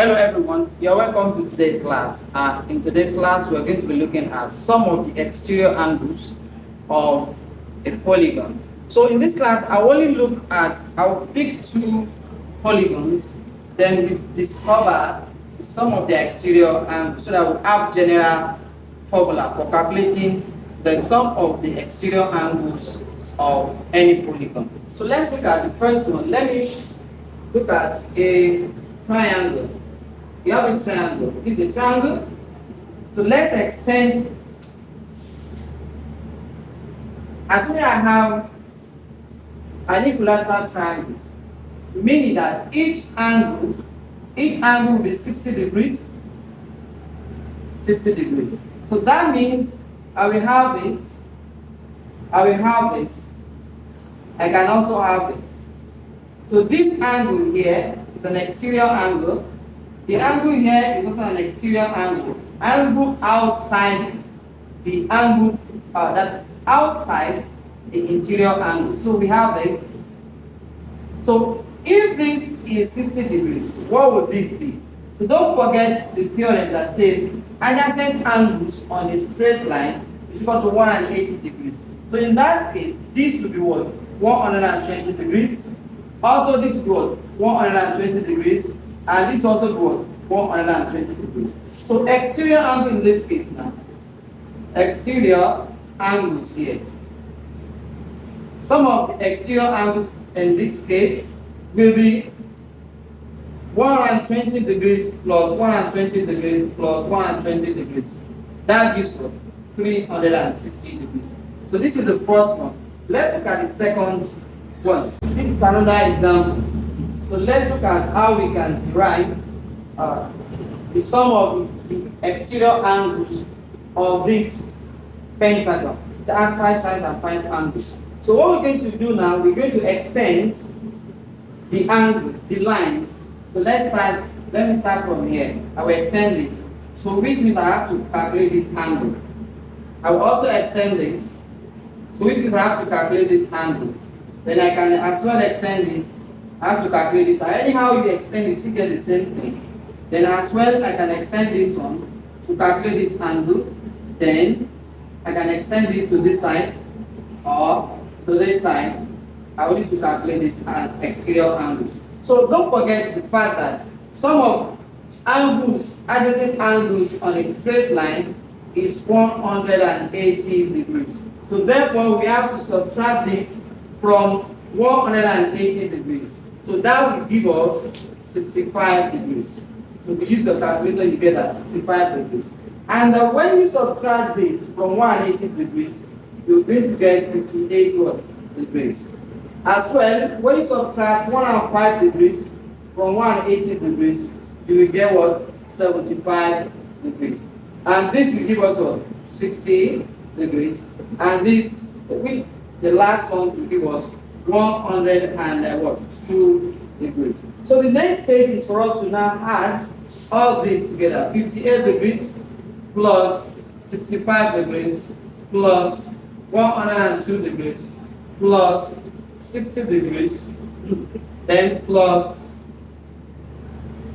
Hello everyone, you're welcome to today's class. In today's class, we're going to be looking at some of the exterior angles of a polygon. So in this class, I'll pick two polygons, then we discover some of the exterior angles so that we have general formula for calculating the sum of the exterior angles of any polygon. So let's look at the first one. Let me look at a triangle. You have a triangle. It is a triangle. So let's extend. Actually, I have an equilateral triangle, meaning that each angle will be 60 degrees. 60 degrees. So that means I will have this. I will have this. I can also have this. So this angle here is an exterior angle. The angle here is also an exterior angle. Angle outside the angle that's outside the interior angle. So we have this. So if this is 60 degrees, what would this be? So don't forget the theorem that says adjacent angles on a straight line is equal to 180 degrees. So in that case, this would be what? 120 degrees. Also, this would be what? 120 degrees. And this also goes 120 degrees. So exterior angle in this case now. Exterior angles here. Some of the exterior angles in this case will be 120 degrees plus 120 degrees plus 120 degrees. That gives us 360 degrees. So this is the first one. Let's look at the second one. This is another example. So let's look at how we can derive the sum of the exterior angles of this pentagon. It has 5 sides and 5 angles. So what we're going to do now, we're going to extend the angles, the lines. So let me start from here. I will extend this. So which means I have to calculate this angle. I will also extend this. So which means I have to calculate this angle. Then I can as well extend this. I have to calculate this. Anyhow you extend, you still get the same thing. Then as well, I can extend this one to calculate this angle. Then I can extend this to this side or to this side. I will need to calculate this exterior angles. So don't forget the fact that sum of angles, adjacent angles on a straight line is 180 degrees. So therefore, we have to subtract this from 180 degrees. So that will give us 65 degrees. So if you use the calculator, you get that 65 degrees. And when you subtract this from 180 degrees, you're going to get 58 degrees. As well, when you subtract 105 degrees from 180 degrees, you will get what? 75 degrees. And this will give us what? 60 degrees. And this, the last one will give us 102 degrees. So the next stage is for us to now add all these together. 58 degrees plus 65 degrees plus 102 degrees plus 60 degrees, then plus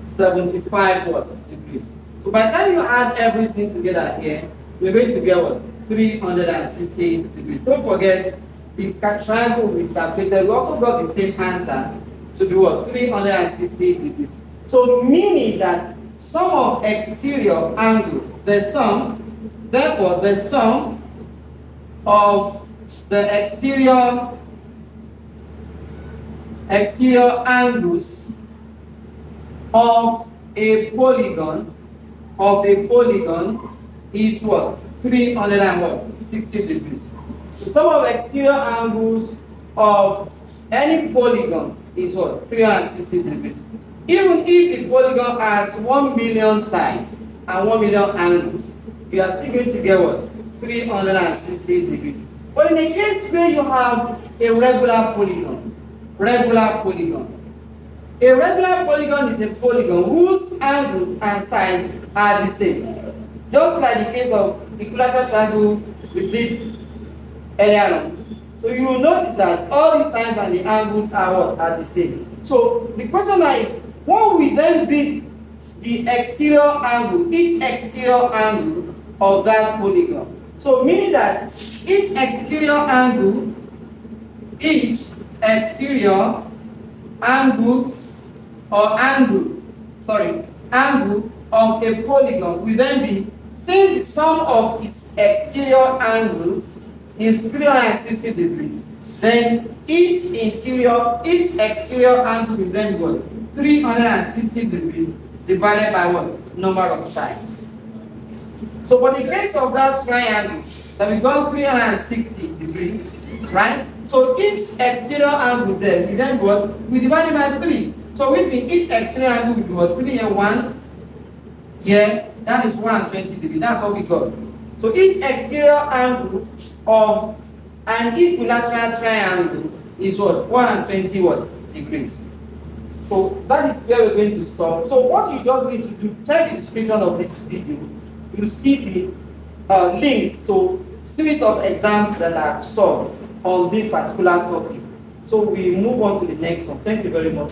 75 degrees. So by the time you add everything together here, we're going to get what? 360 degrees. Don't forget the triangle we calculated, we also got the same answer to be what? 360 degrees. So meaning that sum of exterior angle, therefore the sum of the exterior angles of a polygon is what? 360 degrees. So sum of exterior angles of any polygon is what? 360 degrees. Even if the polygon has 1 million sides and 1 million angles, you are still going to get what? 360 degrees. But in the case where you have a regular polygon, a regular polygon is a polygon whose angles and sides are the same. Just like the case of equilateral triangle we did earlier on. So you will notice that all the sides and the angles are the same. So the question now is, what will then be the exterior angle, each exterior angle of that polygon. So meaning that each exterior angle angle of a polygon will then be, since the sum of its exterior angles is 360 degrees, then each exterior angle will then be what? 360 degrees divided by what? Number of sides. So for the case of that triangle, that we got 360 degrees, right? So each exterior angle there, we then what? We divide it by 3. So which means each exterior angle will be what? 3 here, 1 here, that is 120 degrees. That's what we got. So each exterior angle of an equilateral triangle is what? 120 what? Degrees. So that is where we're going to stop. So what you just need to do, check the description of this video. You see the links to series of exams that I've solved on this particular topic. So we move on to the next one. Thank you very much.